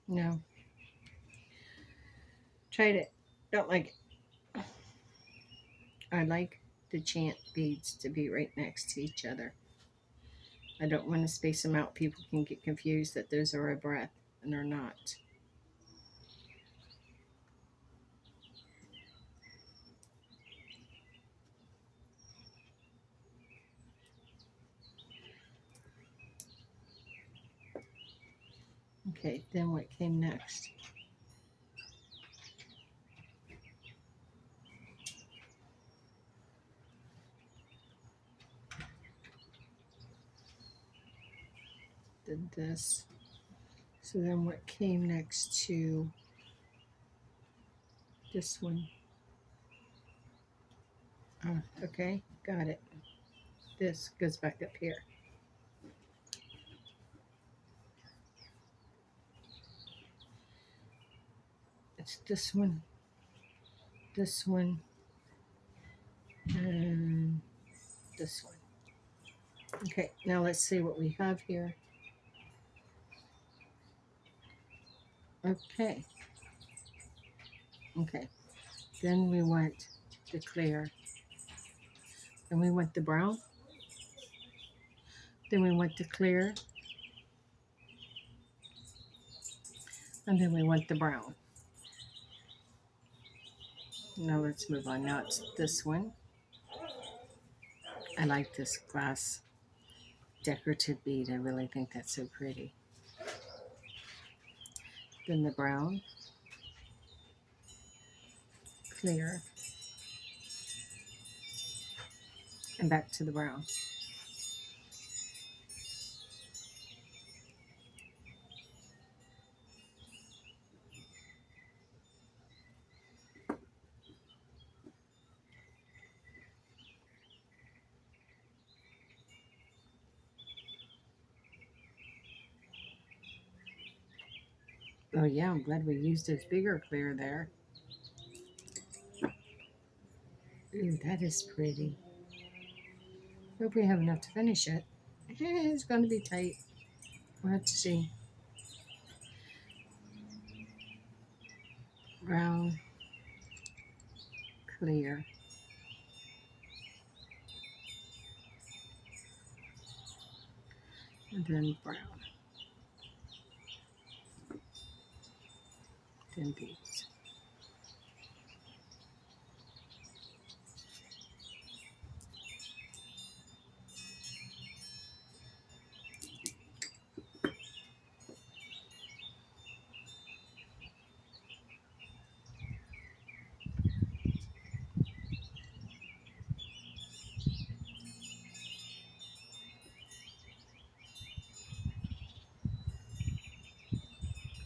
Speaker 1: No. Tried it. Don't like it. I like the chant beads to be right next to each other. I don't want to space them out. People can get confused that those are a breath, and they're not. Okay, then what came next? Did this. So then what came next to this one? Oh, okay, got it. This goes back up here. It's this one, and this one. Okay, now let's see what we have here. Okay. Okay. Then we want the clear. Then we want the brown. Then we want the clear. And then we want the brown. Now let's move on. Now it's this one. I like this glass decorative bead. I really think that's so pretty. Then the brown. Clear. And back to the brown. Oh yeah, I'm glad we used this bigger clear there. Ooh, that is pretty. Hope we have enough to finish it. It's going to be tight. We'll have to see. Brown, clear, and then brown, then beads.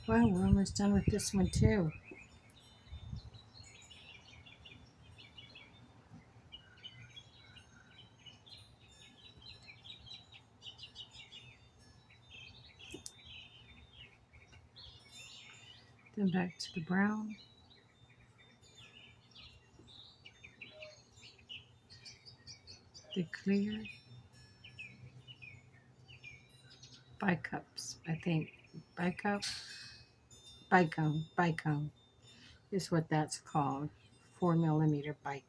Speaker 1: Wow, we're almost done with this one too. Then back to the brown, the clear, bicups, I think. Bicup, bicone is what that's called. 4 millimeter bicone.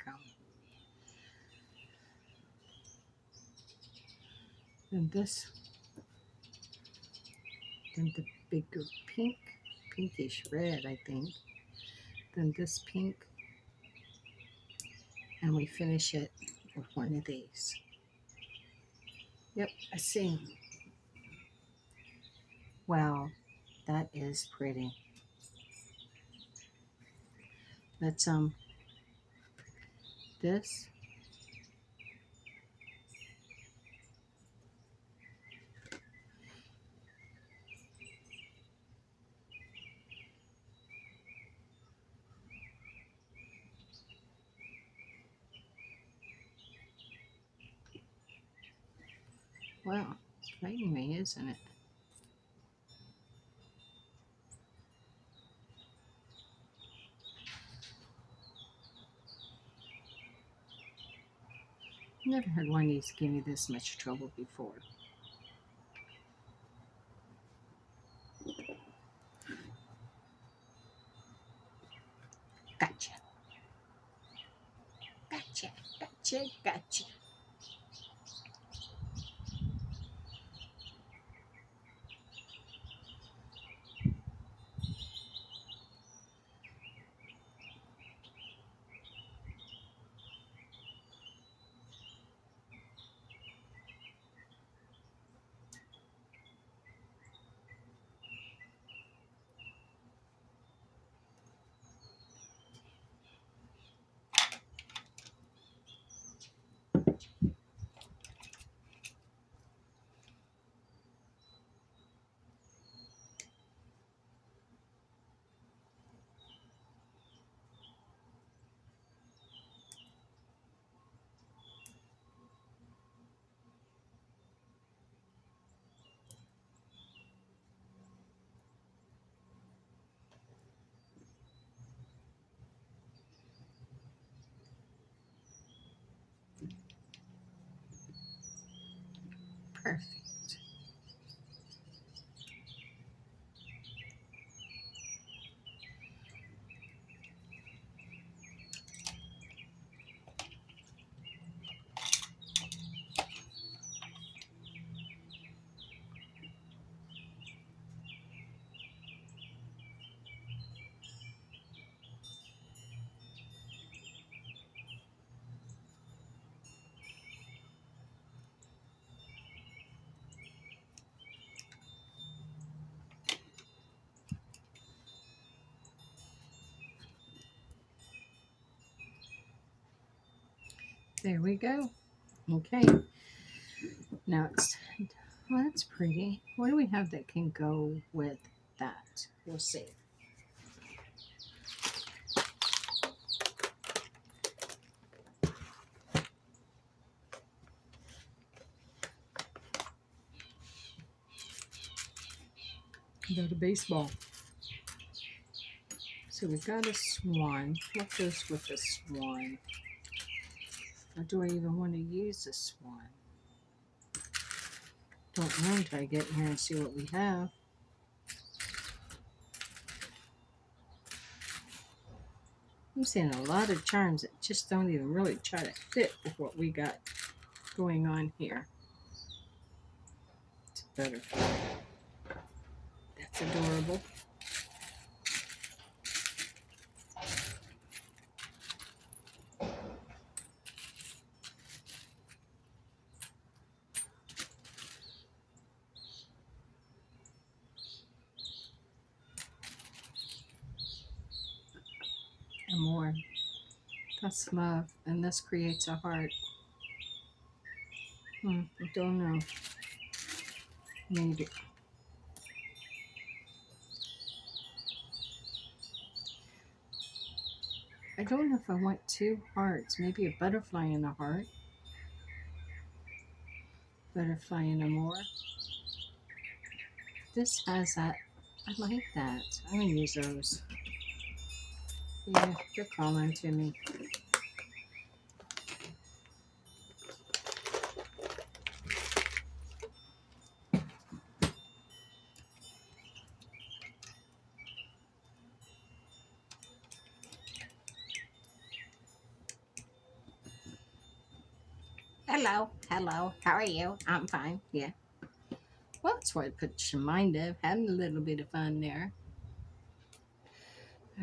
Speaker 1: Then this, then the bigger pink, pinkish red, I think. Then this pink, and we finish it with one of these. Yep, I see. Wow, that is pretty. Let's this. Wow, it's fighting me, isn't it? Never had one of these give me this much trouble before. Gotcha, gotcha, gotcha, gotcha. Perfect. There we go. Okay, now it's, well, that's pretty. What do we have that can go with that? We'll see. Go to baseball. So we've got a swan. What goes with the swan? Or do I even want to use a swan? Don't know until I get in here and see what we have. I'm seeing a lot of charms that just don't even really try to fit with what we got going on here. It's a butterfly. That's adorable. And more. That's love. And this creates a heart. I don't know. Maybe. I don't know if I want two hearts. Maybe a butterfly and a heart. Butterfly and a more. This has that. I like that. I'm going to use those. Yeah, they're calling to me. Hello, hello. How are you? I'm fine. Yeah. Well, that's what it puts your mind of. Having a little bit of fun there.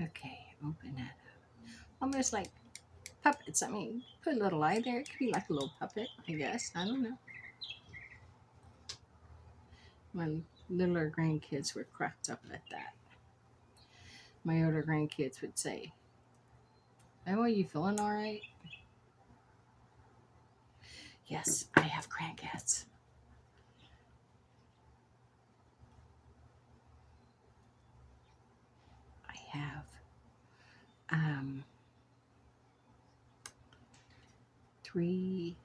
Speaker 1: Okay, open that up. Almost like puppets. I mean, put a little eye there. It could be like a little puppet, I guess. I don't know. My littler grandkids were cracked up at that. My older grandkids would say, "Oh, are you feeling all right?" Yes, I have grandkids. I have um, 3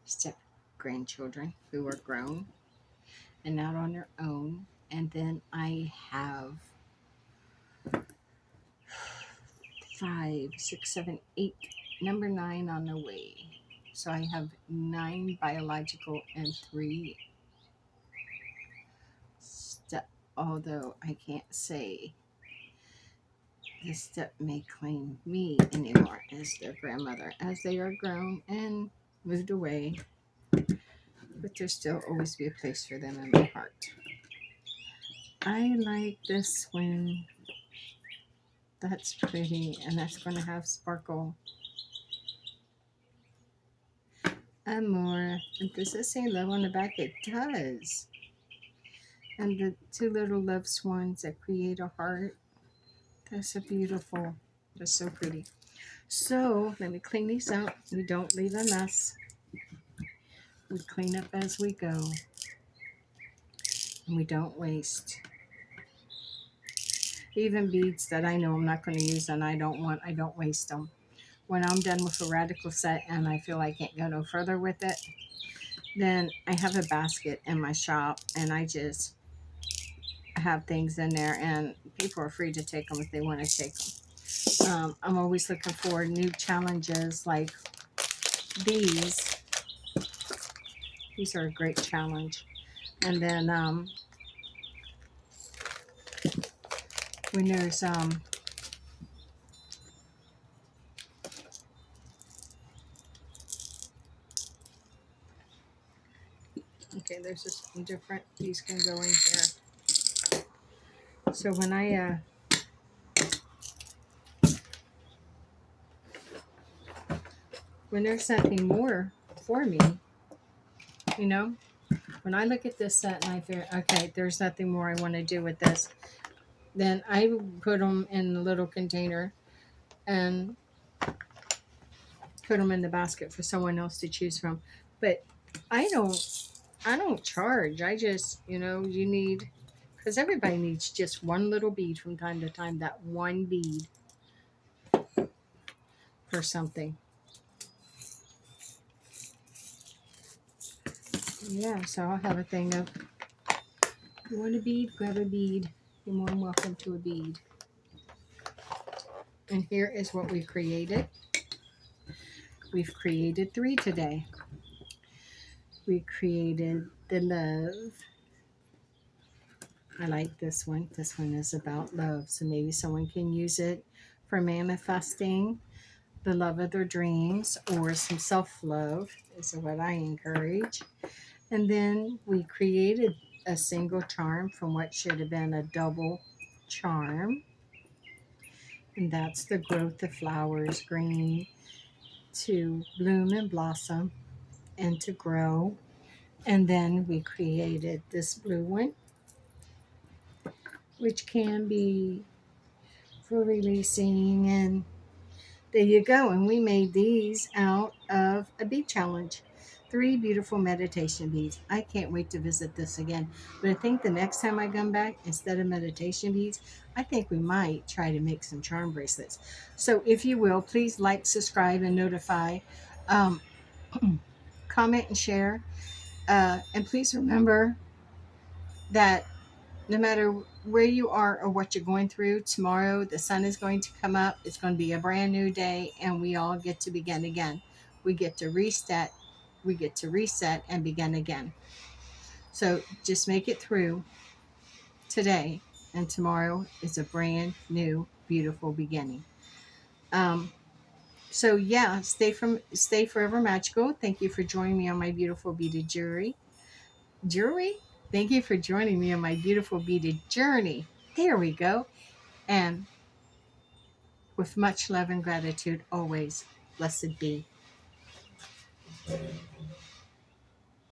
Speaker 1: step grandchildren who are grown and out on their own. And then I have 5, 6, 7, 8, number 9 on the way. So I have 9 biological and 3 step, although I can't say the step may claim me anymore as their grandmother, as they are grown and moved away. But there'll still always be a place for them in my heart. I like this one. That's pretty, and that's going to have sparkle. And more. And does it say love on the back? It does. And the 2 little love swans that create a heart. That's so beautiful. That's so pretty. So let me clean these up. We don't leave a mess. We clean up as we go. And we don't waste. Even beads that I know I'm not going to use and I don't waste them. When I'm done with a radical set and I feel I can't go no further with it, then I have a basket in my shop and I just have things in there and people are free to take them if they want to take them. I'm always looking for new challenges like these. These are a great challenge. And then when there's okay, there's just different. These can go in here. So when when there's something more for me, you know, when I look at this set and I feel okay, there's nothing more I want to do with this, then I put them in a little container and put them in the basket for someone else to choose from. But I don't charge. I just, you need, because everybody needs just one little bead from time to time, that one bead for something. Yeah, so I'll have a thing of, you want a bead, grab a bead. You're more than welcome to a bead. And here is what we've created. We've created 3 today. We created the love. I like this one. This one is about love. So maybe someone can use it for manifesting the love of their dreams or some self-love is what I encourage. And then we created a single charm from what should have been a double charm. And that's the growth of flowers, green to bloom and blossom and to grow. And then we created this blue one, which can be for releasing. And there you go. And we made these out of a bead challenge. 3 beautiful meditation beads. I can't wait to visit this again. But I think the next time I come back, instead of meditation beads, I think we might try to make some charm bracelets. So if you will, please like, subscribe, and notify. Um, comment and share. And please remember that no matter where you are or what you're going through, tomorrow the sun is going to come up. It's going to be a brand new day, and we all get to begin again. We get to reset. We get to reset and begin again. So just make it through today, and tomorrow is a brand new, beautiful beginning. Um, so yeah, stay forever magical. Thank you for joining me on my beautiful beaded jewelry. Thank you for joining me on my beautiful beaded journey. There we go. And with much love and gratitude always, blessed be.